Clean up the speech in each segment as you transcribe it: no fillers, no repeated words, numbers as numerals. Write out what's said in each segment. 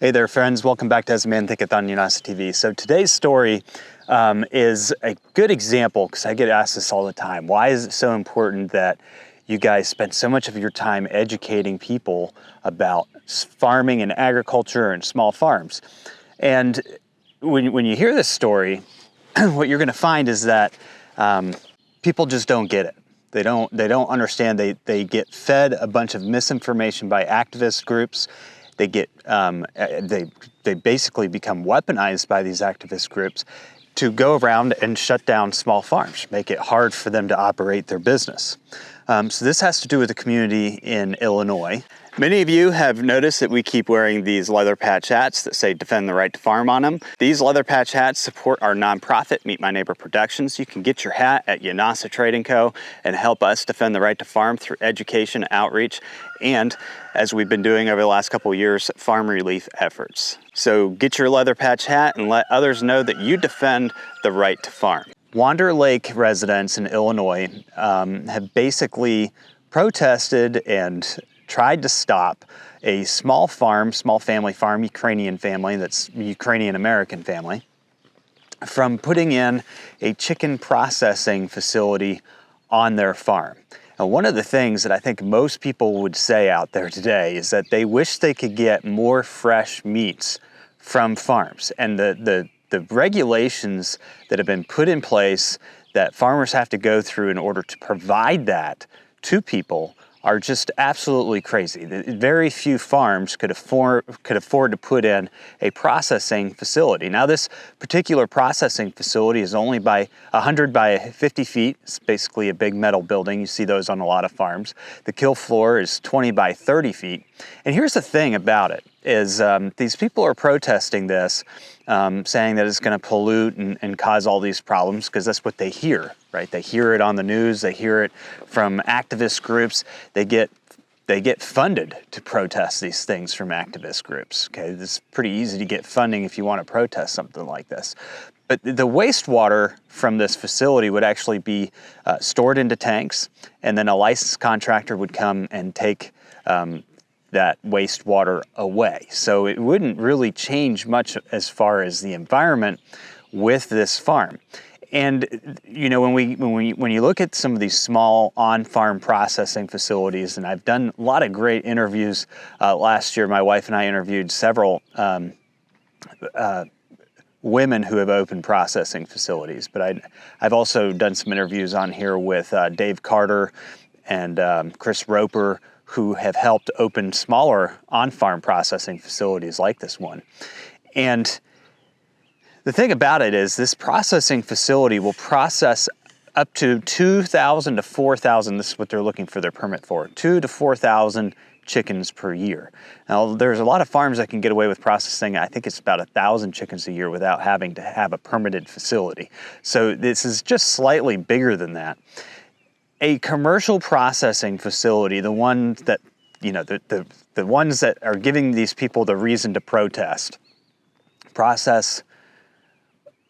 Hey there, friends. Welcome back to As a Man Thinketh on UNASA TV. So today's story is a good example, because I get asked this all the time. Why is it so important that you guys spend so much of your time educating people about farming and agriculture and small farms? And when you hear this story, what you're going to find is that people just don't get it. They don't understand. They get fed a bunch of misinformation by activist groups. They get they basically become weaponized by these activist groups to go around and shut down small farms, make it hard for them to operate their business. So this has to do with the community in Illinois. Many of you have noticed that we keep wearing these leather patch hats that say "Defend the Right to Farm" on them. These leather patch hats support our nonprofit, Meet My Neighbor Productions. You can get your hat at UNASA Trading Co. and help us defend the right to farm through education, outreach, and, as we've been doing over the last couple of years, farm relief efforts. So get your leather patch hat and let others know that you defend the right to farm. Wander Lake residents in Illinois have basically protested and tried to stop a small family farm, Ukrainian family, that's Ukrainian-American family, from putting in a chicken processing facility on their farm. Now, one of the things that I think most people would say out there today is that they wish they could get more fresh meats from farms. And the regulations that have been put in place that farmers have to go through in order to provide that to people are just absolutely crazy. Very few farms could afford to put in a processing facility. Now, this particular processing facility is only by 100 by 50 feet. It's basically a big metal building. You see those on a lot of farms. The kill floor is 20 by 30 feet. And here's the thing about it, is these people are protesting this, saying that it's going to pollute and cause all these problems, because that's what they hear, right? They hear it on the news. They hear it from activist groups. They get funded to protest these things from activist groups. Okay, it's pretty easy to get funding if you want to protest something like this. But the wastewater from this facility would actually be stored into tanks, and then a licensed contractor would come and take that wastewater away. So it wouldn't really change much as far as the environment with this farm. And you know, when you look at some of these small on-farm processing facilities, and I've done a lot of great interviews last year. My wife and I interviewed several women who have opened processing facilities, but I've also done some interviews on here with Dave Carter and Chris Roper, who have helped open smaller on-farm processing facilities like this one. And the thing about it is, this processing facility will process up to 2,000 to 4,000, this is what they're looking for their permit for, 2,000 to 4,000 chickens per year. Now, there's a lot of farms that can get away with processing, I think it's about 1,000 chickens a year without having to have a permitted facility. So this is just slightly bigger than that. A commercial processing facility, the ones that, you know, the ones that are giving these people the reason to protest, process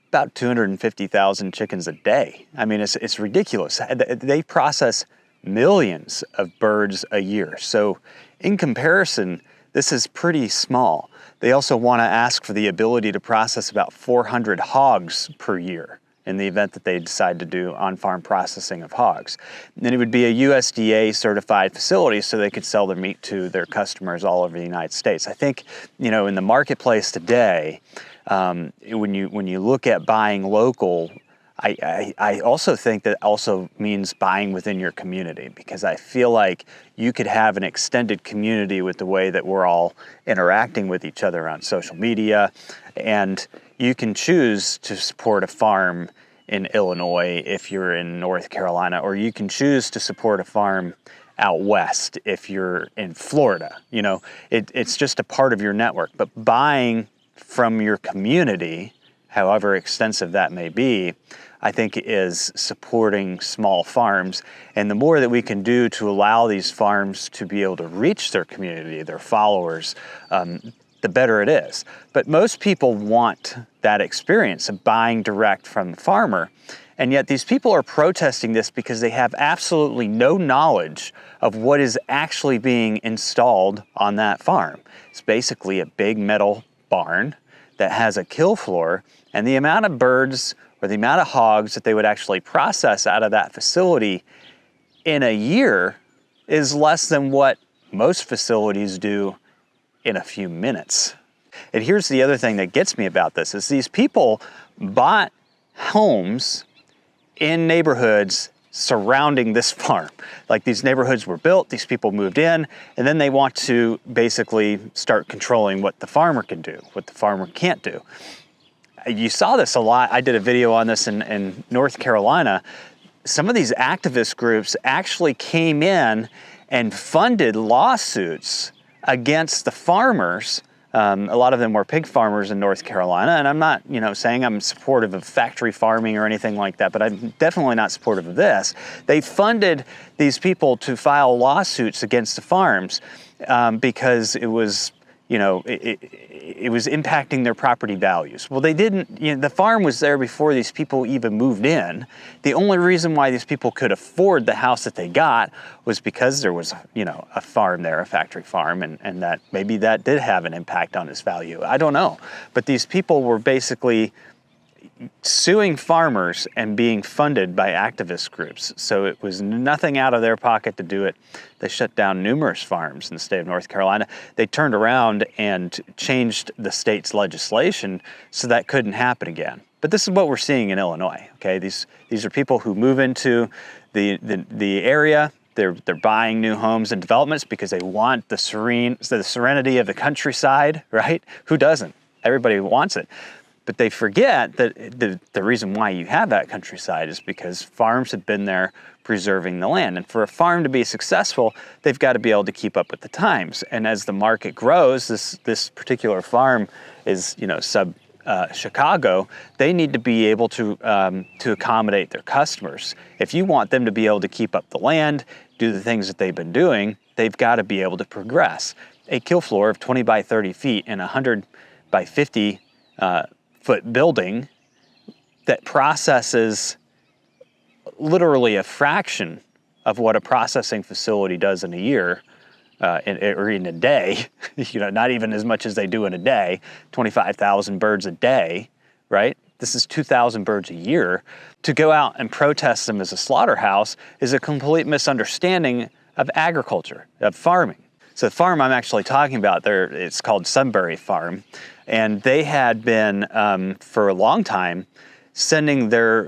about 250,000 chickens a day. I mean, it's ridiculous. They process millions of birds a year. So in comparison, this is pretty small. They also want to ask for the ability to process about 400 hogs per year in the event that they decide to do on-farm processing of hogs. Then it would be a USDA certified facility, so they could sell their meat to their customers all over the United States. I think, you know, in the marketplace today, when you look at buying local, I also think that also means buying within your community, because I feel like you could have an extended community with the way that we're all interacting with each other on social media, and you can choose to support a farm in Illinois if you're in North Carolina, or you can choose to support a farm out west if you're in Florida. You know, it's just a part of your network. But buying from your community, however extensive that may be, I think is supporting small farms. And the more that we can do to allow these farms to be able to reach their community, their followers, the better it is. But most people want that experience of buying direct from the farmer. And yet these people are protesting this because they have absolutely no knowledge of what is actually being installed on that farm. It's basically a big metal barn that has a kill floor, and the amount of birds or the amount of hogs that they would actually process out of that facility in a year is less than what most facilities do in a few minutes. And here's the other thing that gets me about this is these people bought homes in neighborhoods surrounding this farm. Like these neighborhoods were built, these people moved in, and then they want to basically start controlling what the farmer can do, what the farmer can't do. You saw this a lot. I did a video on this in North Carolina. Some of these activist groups actually came in and funded lawsuits against the farmers. A lot of them were pig farmers in North Carolina, and I'm not, saying I'm supportive of factory farming or anything like that, but I'm definitely not supportive of this. They funded these people to file lawsuits against the farms because it was, it was impacting their property values. Well, they didn't, the farm was there before these people even moved in. The only reason why these people could afford the house that they got was because there was, a farm there, a factory farm, and that maybe that did have an impact on its value. I don't know. But these people were basically suing farmers and being funded by activist groups. So it was nothing out of their pocket to do it. They shut down numerous farms in the state of North Carolina. They turned around and changed the state's legislation so that couldn't happen again. But this is what we're seeing in Illinois, okay? These are people who move into the area. They're buying new homes and developments because they want the serenity of the countryside, right? Who doesn't? Everybody wants it. But they forget that the reason why you have that countryside is because farms have been there preserving the land. And for a farm to be successful, they've got to be able to keep up with the times. And as the market grows, this particular farm is, Chicago, they need to be able to accommodate their customers. If you want them to be able to keep up the land, do the things that they've been doing, they've got to be able to progress. A kill floor of 20 by 30 feet and 100 by 50 foot building that processes literally a fraction of what a processing facility does in a year, or in a day, not even as much as they do in a day, 25,000 birds a day, right? This is 2,000 birds a year. To go out and protest them as a slaughterhouse is a complete misunderstanding of agriculture, of farming. So the farm I'm actually talking about there, it's called Sunbury Farm, and they had been for a long time sending their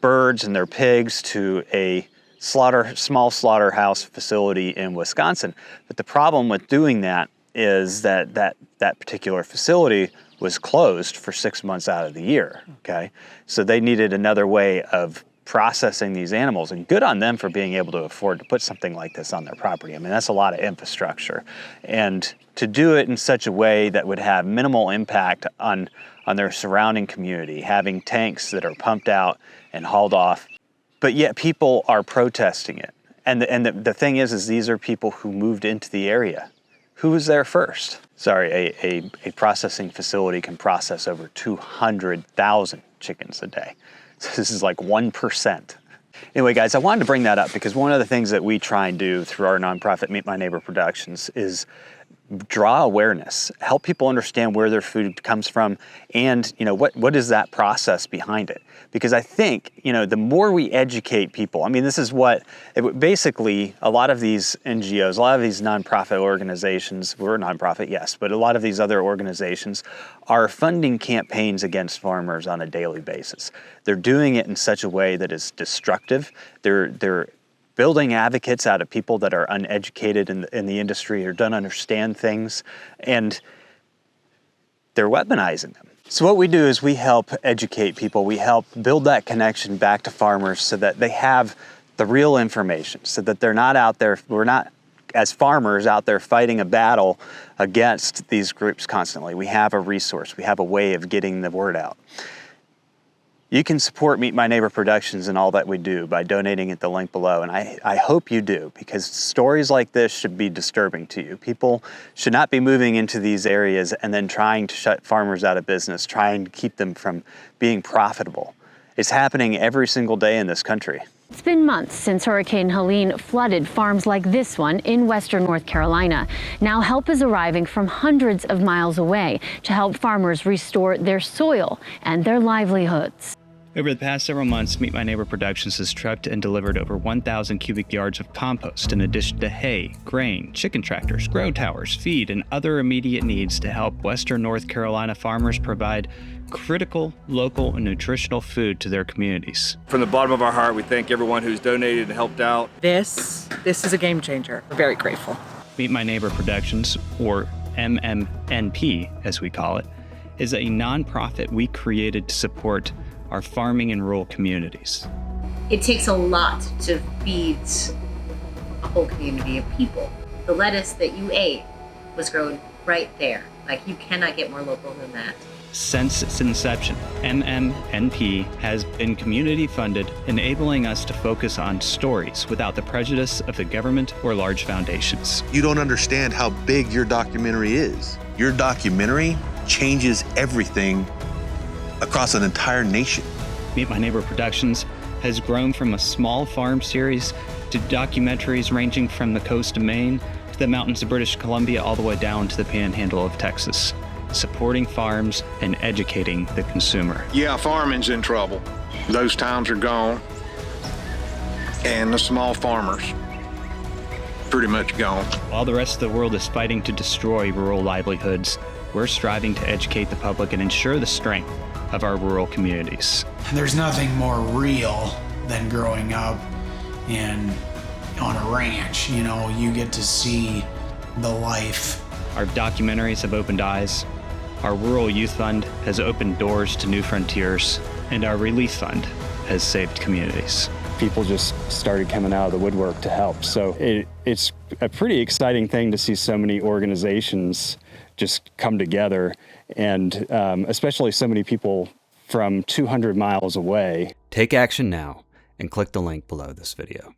birds and their pigs to a small slaughterhouse facility in Wisconsin. But the problem with doing that is that particular facility was closed for 6 months out of the year. Okay, so they needed another way of processing these animals, and good on them for being able to afford to put something like this on their property. I mean, that's a lot of infrastructure, and to do it in such a way that would have minimal impact on their surrounding community, having tanks that are pumped out and hauled off, but yet people are protesting it. And the thing is these are people who moved into the area. Who was there first? Sorry, a processing facility can process over 200,000 chickens a day. So this is like 1%. Anyway, guys, I wanted to bring that up because one of the things that we try and do through our nonprofit Meet My Neighbor Productions is draw awareness, help people understand where their food comes from, and what is that process behind it. Because I think the more we educate people, I mean, this is what basically a lot of these NGOs, a lot of these nonprofit organizations, we're a nonprofit, yes, but a lot of these other organizations are funding campaigns against farmers on a daily basis. They're doing it in such a way that is destructive. They're building advocates out of people that are uneducated in the industry or don't understand things, and they're weaponizing them. So what we do is we help educate people. We help build that connection back to farmers so that they have the real information, so that they're not out there, we're not as farmers out there fighting a battle against these groups constantly. We have a resource. We have a way of getting the word out. You can support Meet My Neighbor Productions and all that we do by donating at the link below, and I hope you do, because stories like this should be disturbing to you. People should not be moving into these areas and then trying to shut farmers out of business, trying to keep them from being profitable. is happening every single day in this country. It's been months since Hurricane Helene flooded farms like this one in western North Carolina. Now help is arriving from hundreds of miles away to help farmers restore their soil and their livelihoods. Over the past several months, Meet My Neighbor Productions has trucked and delivered over 1,000 cubic yards of compost in addition to hay, grain, chicken tractors, grow towers, feed, and other immediate needs to help western North Carolina farmers provide critical, local, and nutritional food to their communities. From the bottom of our heart, we thank everyone who's donated and helped out. This is a game changer. We're very grateful. Meet My Neighbor Productions, or MMNP as we call it, is a nonprofit we created to support our farming and rural communities. It takes a lot to feed a whole community of people. The lettuce that you ate was grown right there. Like, you cannot get more local than that. Since its inception, MMNP has been community funded, enabling us to focus on stories without the prejudice of the government or large foundations. You don't understand how big your documentary is. Your documentary changes everything across an entire nation. Meet My Neighbor Productions has grown from a small farm series to documentaries ranging from the coast of Maine to the mountains of British Columbia all the way down to the panhandle of Texas, supporting farms and educating the consumer. Yeah, farming's in trouble. Those times are gone. And the small farmers, pretty much gone. While the rest of the world is fighting to destroy rural livelihoods, we're striving to educate the public and ensure the strength of our rural communities. There's nothing more real than growing up on a ranch. You know, you get to see the life. Our documentaries have opened eyes. Our Rural Youth Fund has opened doors to new frontiers, and our Relief Fund has saved communities. People just started coming out of the woodwork to help. So it's a pretty exciting thing to see so many organizations just come together, and especially so many people from 200 miles away. Take action now and click the link below this video.